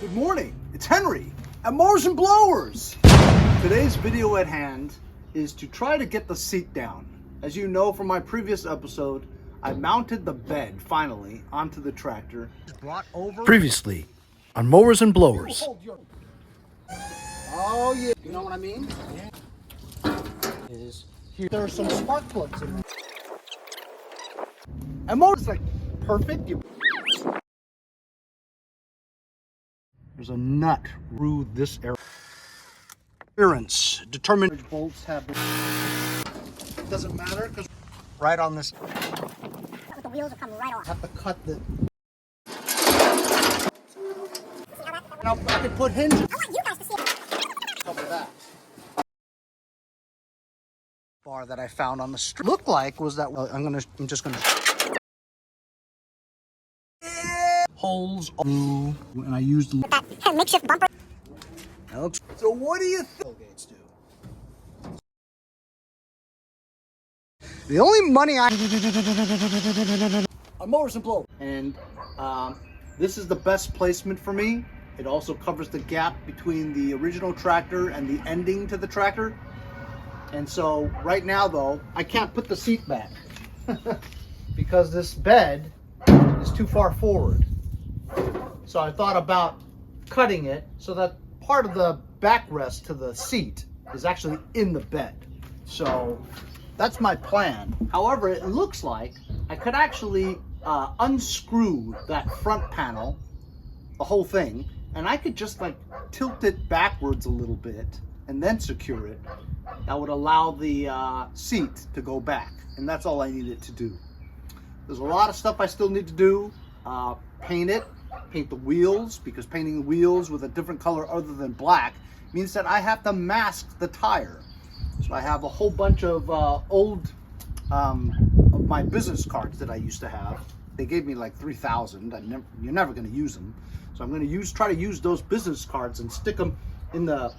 Good morning, it's Henry at Mowers and Blowers. Today's video at hand is to try to get the seat down. As you know from my previous episode, I mounted the bed finally onto the tractor. Previously on Mowers and Blowers. Oh yeah, you know what I mean? Is here there are some spark plugs in there. And mowers like perfect. There's a nut through this area. Appearance determined which bolts have. It doesn't matter because right on this. The wheels will come right off. Have to cut the. Now I could put hinges. I want you guys to see it. Cover that. Bar that I found on the street looked like was that. Well, I'm just gonna. Holes blue, and I used that makeshift bumper. That looks. So what do you think tailgates do? The only money I on Mowers and Blowers, and this is the best placement for me. It also covers the gap between the original tractor and the ending to the tractor. And so right now though, I can't put the seat back because this bed is too far forward. So I thought about cutting it so that part of the backrest to the seat is actually in the bed. So that's my plan. However, it looks like I could actually unscrew that front panel, the whole thing, and I could just like tilt it backwards a little bit and then secure it. That would allow the seat to go back, and that's all I needed to do. There's a lot of stuff I still need to do. Paint the wheels, because painting the wheels with a different color other than black means that I have to mask the tire. So I have a whole bunch of old of my business cards that I used to have. They gave me like 3,000. You're never going to use them. So I'm going to try to use those business cards and stick them in the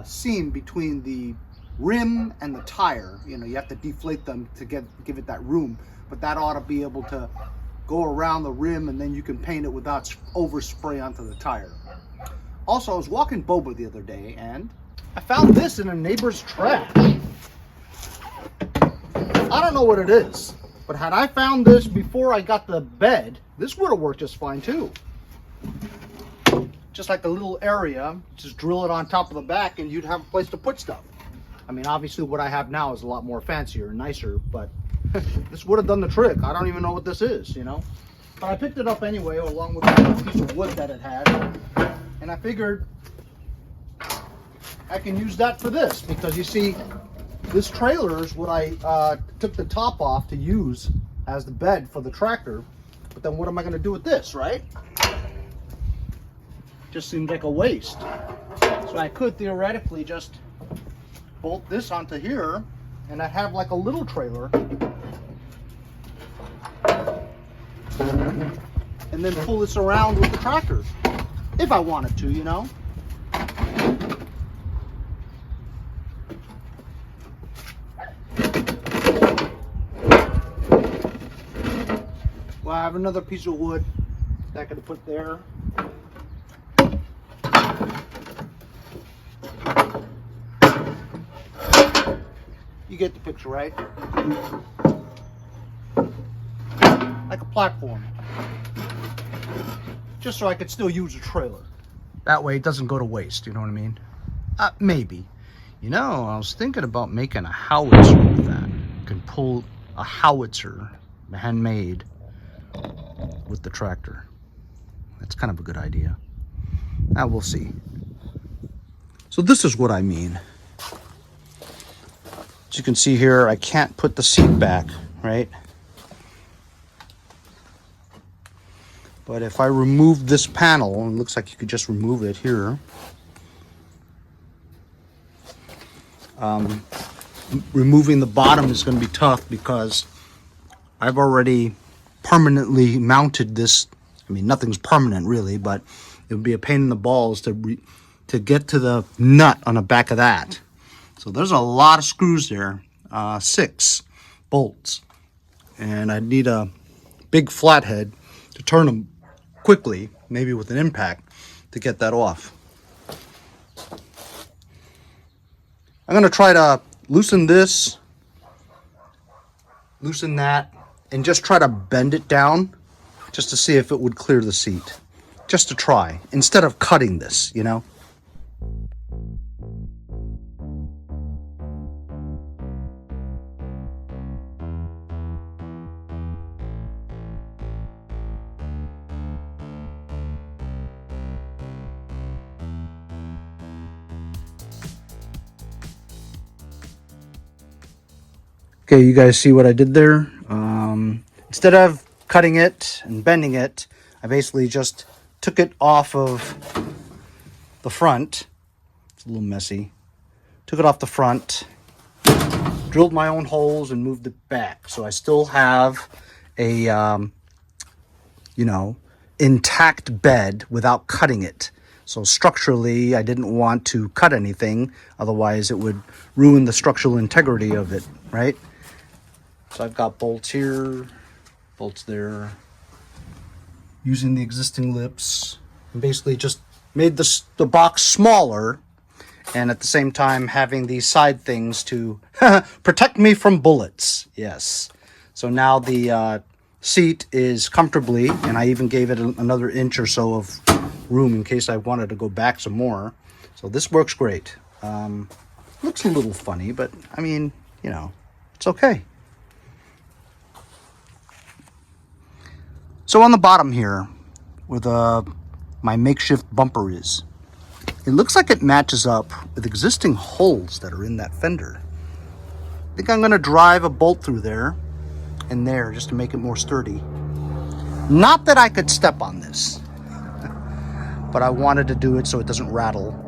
seam between the rim and the tire. You know, you have to deflate them to give it that room, but that ought to be able to go around the rim, and then you can paint it without overspray onto the tire. Also, I was walking Boba the other day and I found this in a neighbor's trash. I don't know what it is, but had I found this before I got the bed, this would have worked just fine too. Just like a little area, just drill it on top of the back and you'd have a place to put stuff. I mean, obviously what I have now is a lot more fancier and nicer, but this would have done the trick. I don't even know what this is, you know. But I picked it up anyway, along with a piece of wood that it had. And I figured I can use that for this, because you see, this trailer is what I took the top off to use as the bed for the tractor. But then what am I going to do with this, right? Just seems like a waste. So I could theoretically just bolt this onto here, and I have like a little trailer, and then pull this around with the tractor if I wanted to, you know. Well, I have another piece of wood that I could put there. You get the picture, right? Like a platform. Just so I could still use a trailer. That way it doesn't go to waste, you know what I mean? Maybe. You know, I was thinking about making a howitzer with that. You can pull a howitzer, handmade, with the tractor. That's kind of a good idea. Now we'll see. So this is what I mean. As you can see here, I can't put the seat back, right? But if I remove this panel, and it looks like you could just remove it here. Removing the bottom is going to be tough because I've already permanently mounted this. I mean, nothing's permanent really, but it would be a pain in the balls to get to the nut on the back of that. So there's a lot of screws there, 6 bolts, and I need a big flathead to turn them quickly, maybe with an impact. to get that off. I'm going to try to loosen this, loosen that, and just try to bend it down just to see if it would clear the seat. Just to try, instead of cutting this, you know? Okay, you guys see what I did there? Instead of cutting it and bending it, I basically just took it off of the front. It's a little messy. Took it off the front, drilled my own holes and moved it back. So I still have a, you know, intact bed without cutting it. So structurally, I didn't want to cut anything. Otherwise, it would ruin the structural integrity of it, right? So I've got bolts here, bolts there, using the existing lips, and basically just made the box smaller, and at the same time having these side things to protect me from bullets. Yes. So now the seat is comfortably, and I even gave it another inch or so of room in case I wanted to go back some more. So this works great. Looks a little funny, but I mean, you know, it's okay. So on the bottom here, where my makeshift bumper is, it looks like it matches up with existing holes that are in that fender. I think I'm going to drive a bolt through there and there just to make it more sturdy. Not that I could step on this, but I wanted to do it so it doesn't rattle.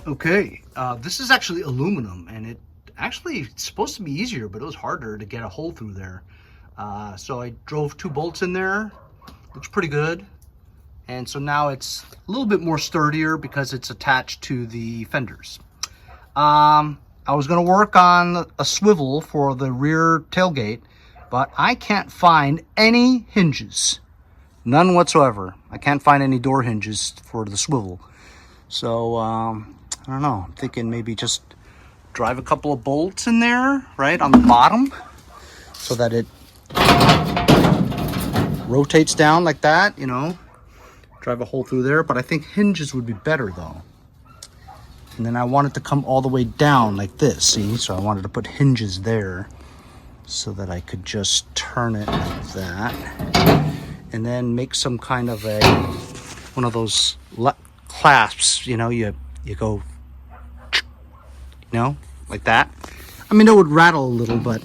Okay, this is actually aluminum, and it actually it's supposed to be easier, but it was harder to get a hole through there. So I drove 2 bolts in there. Looks pretty good. And so now it's a little bit more sturdier because it's attached to the fenders. I was going to work on a swivel for the rear tailgate, but I can't find any hinges. None whatsoever. I can't find any door hinges for the swivel. So, I don't know, I'm thinking maybe just drive a couple of bolts in there, right, on the bottom, so that it rotates down like that, you know, drive a hole through there. But I think hinges would be better though. And then I want it to come all the way down like this, see? So I wanted to put hinges there so that I could just turn it like that. And then make some kind of one of those clasps, you know, you go, you know, like that. I mean, it would rattle a little, but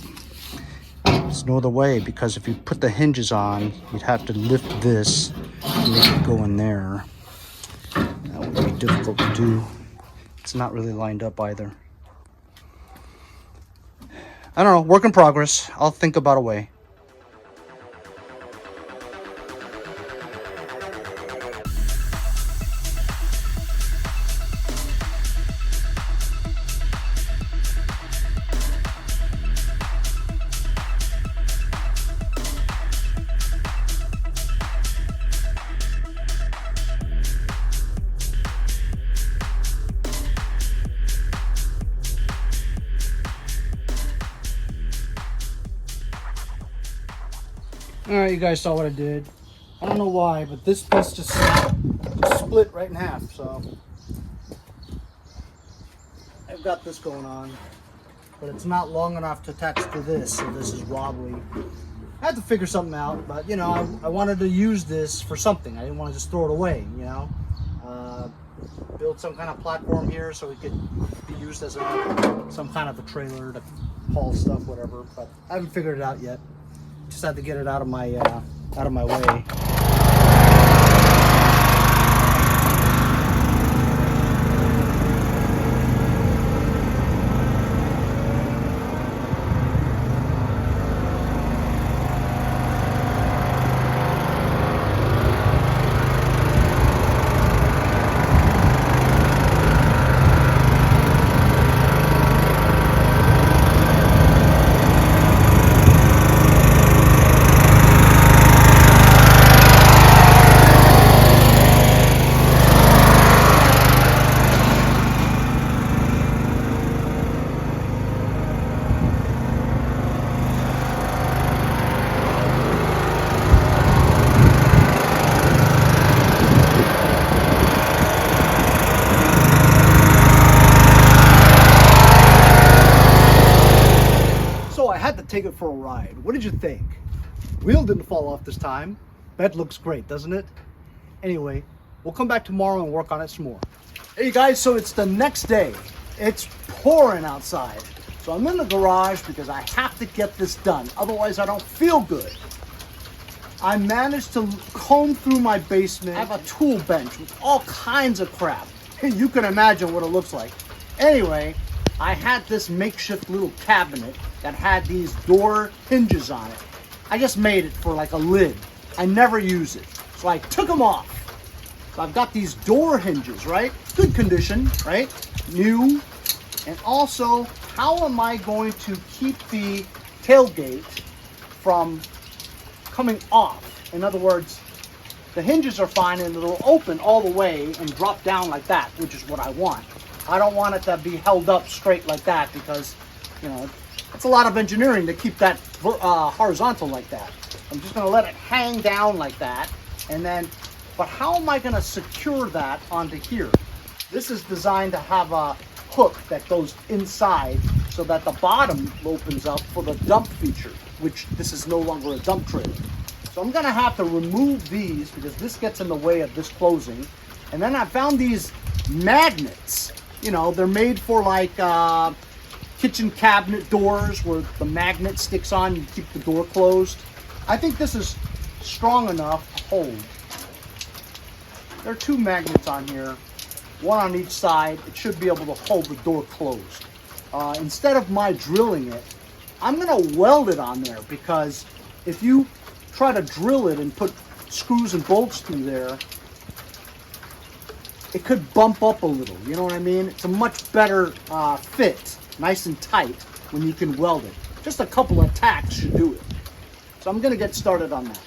there's no other way, because if you put the hinges on, you'd have to lift this and make it go in there. That would be difficult to do. It's not really lined up either. I don't know, work in progress. I'll think about a way. Alright, you guys saw what I did. I don't know why, but this piece just split right in half, so I've got this going on, but it's not long enough to attach to this, so this is wobbly. I had to figure something out, but you know, I wanted to use this for something. I didn't want to just throw it away, you know. Build some kind of platform here so it could be used as some kind of a trailer to haul stuff, whatever, but I haven't figured it out yet. Just had to get it out of my way. take it for a ride. What did you think? Wheel didn't fall off this time. Bed looks great, doesn't it? Anyway, we'll come back tomorrow and work on it some more. Hey guys, so it's the next day. It's pouring outside. So I'm in the garage because I have to get this done. Otherwise, I don't feel good. I managed to comb through my basement. I have a tool bench with all kinds of crap. You can imagine what it looks like. Anyway, I had this makeshift little cabinet that had these door hinges on it. I just made it for like a lid. I never use it. So I took them off. So I've got these door hinges, right? Good condition, right? New. And also, how am I going to keep the tailgate from coming off? In other words, the hinges are fine and it'll open all the way and drop down like that, which is what I want. I don't want it to be held up straight like that because, you know, it's a lot of engineering to keep that horizontal like that. I'm just going to let it hang down like that. And then, but how am I going to secure that onto here? This is designed to have a hook that goes inside so that the bottom opens up for the dump feature, which this is no longer a dump trailer. So I'm going to have to remove these because this gets in the way of this closing. And then I found these magnets. You know, they're made for like kitchen cabinet doors where the magnet sticks on, you keep the door closed. I think this is strong enough to hold. There are two magnets on here, one on each side. It should be able to hold the door closed. Instead of my drilling it, I'm going to weld it on there because if you try to drill it and put screws and bolts through there, it could bump up a little, you know what I mean? It's a much better fit, nice and tight when you can weld it. Just a couple of tacks should do it. So I'm going to get started on that.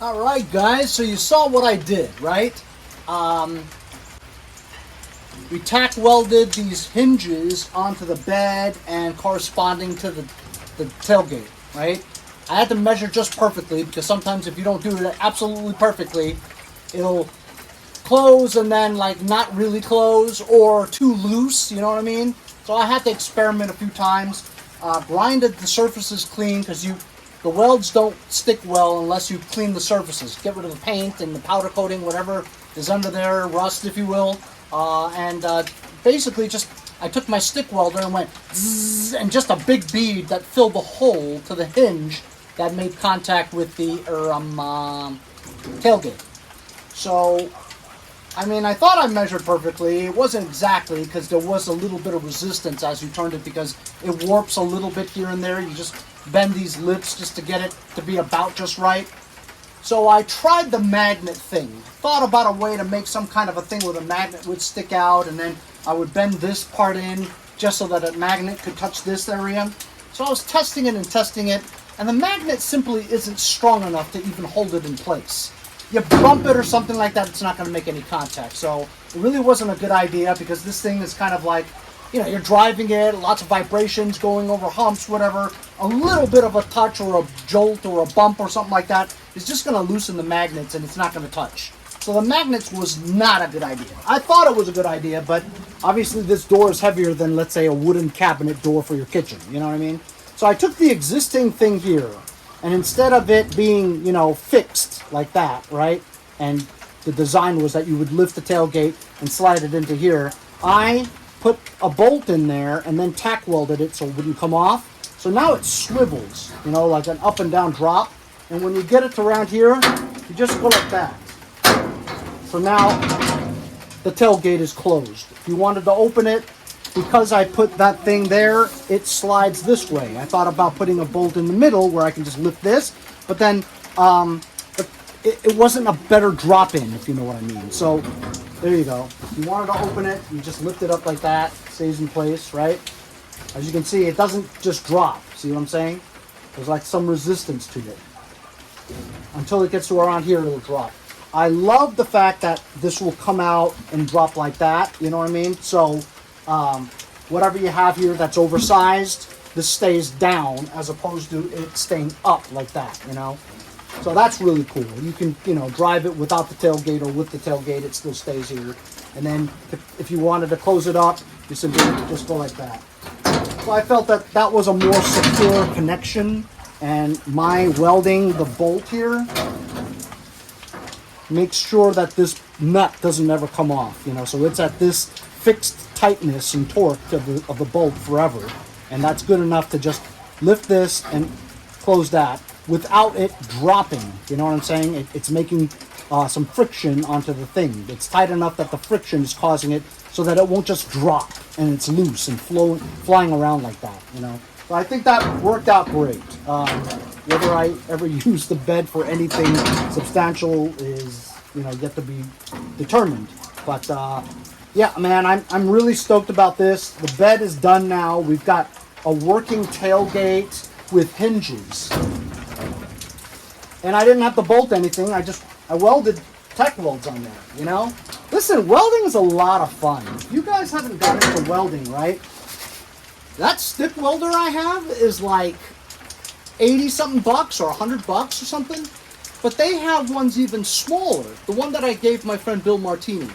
All right, guys, so you saw what I did, right? We tack welded these hinges onto the bed and corresponding to the tailgate, right? I had to measure just perfectly because sometimes if you don't do it absolutely perfectly, it'll close and then like not really close or too loose, you know what I mean? So I had to experiment a few times, grinded the surfaces clean because the welds don't stick well unless you clean the surfaces. Get rid of the paint and the powder coating, whatever is under there, rust if you will. Basically just, I took my stick welder and went zzz, and just a big bead that filled the hole to the hinge that made contact with the tailgate. So, I mean, I thought I measured perfectly. It wasn't exactly because there was a little bit of resistance as you turned it because it warps a little bit here and there. You just bend these lips just to get it to be about just right. So I tried the magnet thing. Thought about a way to make some kind of a thing where the magnet would stick out and then I would bend this part in just so that a magnet could touch this area. So I was testing it and the magnet simply isn't strong enough to even hold it in place. You bump it or something like that, it's not going to make any contact. So it really wasn't a good idea because this thing is kind of like, you know, you're driving it, lots of vibrations going over humps, whatever. A little bit of a touch or a jolt or a bump or something like that is just going to loosen the magnets and it's not going to touch. So the magnets was not a good idea. I thought it was a good idea, but obviously this door is heavier than, let's say, a wooden cabinet door for your kitchen. You know what I mean? So I took the existing thing here, and instead of it being, you know, fixed like that, right? And the design was that you would lift the tailgate and slide it into here. I put a bolt in there and then tack welded it so it wouldn't come off. So now it swivels, you know, like an up and down drop. And when you get it to around here, you just go like that. So now the tailgate is closed. If you wanted to open it, because I put that thing there, it slides this way. I thought about putting a bolt in the middle where I can just lift this, but then it wasn't a better drop-in, if you know what I mean. So there you go. If you wanted to open it, you just lift it up like that. Stays in place, right? As you can see, it doesn't just drop. See what I'm saying? There's like some resistance to it. Until it gets to around here, it'll drop. I love the fact that this will come out and drop like that. You know what I mean? So whatever you have here that's oversized, this stays down as opposed to it staying up like that, you know? So that's really cool. You can, you know, drive it without the tailgate or with the tailgate, it still stays here. And then if you wanted to close it up, you simply just go like that. So I felt that that was a more secure connection, and my welding the bolt here makes sure that this nut doesn't ever come off, you know, so it's at this fixed tightness and torque of the bolt forever. And that's good enough to just lift this and close that without it dropping. You know what I'm saying? It's making some friction onto the thing. It's tight enough that the friction is causing it so that it won't just drop and it's loose and flying around like that, you know. So I think that worked out great. Whether I ever use the bed for anything substantial is, you know, yet to be determined. But yeah, man, I'm really stoked about this. The bed is done now. We've got a working tailgate with hinges. And I didn't have to bolt anything. I welded tech welds on there, you know? Listen, welding is a lot of fun. If you guys haven't got into welding, right? That stick welder I have is like 80-something bucks or $100 or something. But they have ones even smaller. The one that I gave my friend Bill Martini.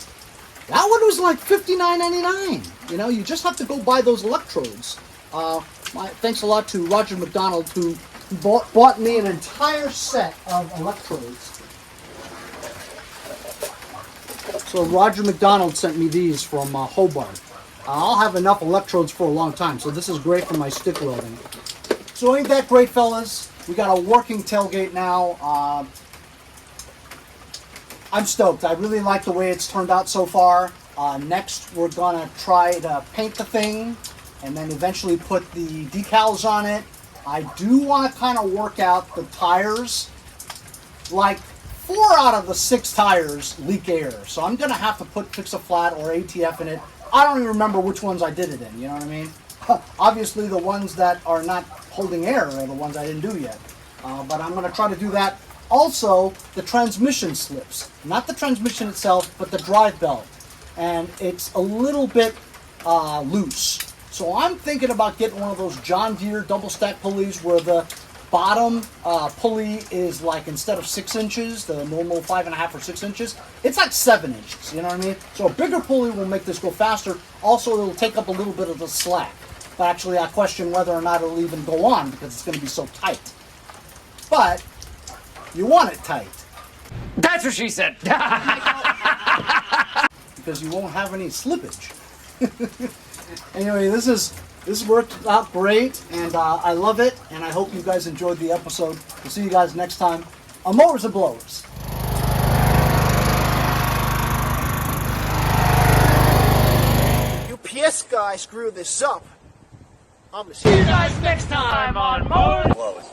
That one was like $59.99. You know, you just have to go buy those electrodes. Thanks a lot to Roger McDonald, who bought me an entire set of electrodes. So Roger McDonald sent me these from Hobart. I'll have enough electrodes for a long time, so this is great for my stick welding. So ain't that great, fellas? We got a working tailgate now. I'm stoked. I really like the way it's turned out so far. Next, we're gonna try to paint the thing and then eventually put the decals on it. I do want to kind of work out the tires. Like 4 out of the 6 tires leak air, so I'm gonna have to put Fix-A-Flat or ATF in it. I don't even remember which ones I did it in, you know what I mean? Obviously the ones that are not holding air are the ones I didn't do yet. But I'm gonna try to do that. Also, the transmission slips. Not the transmission itself, but the drive belt. And it's a little bit loose. So I'm thinking about getting one of those John Deere double stack pulleys where the bottom pulley is like, instead of 6 inches, the normal 5.5 or 6 inches, it's like 7 inches, you know what I mean? So a bigger pulley will make this go faster. Also, it'll take up a little bit of the slack. But actually, I question whether or not it'll even go on because it's going to be so tight. But you want it tight. That's what she said. Because you won't have any slippage. Anyway, this worked out great, and I love it, and I hope you guys enjoyed the episode. We'll see you guys next time on Mowers and Blowers. UPS guy screwed this up. I'm gonna see You guys next time on Mowers and Blowers.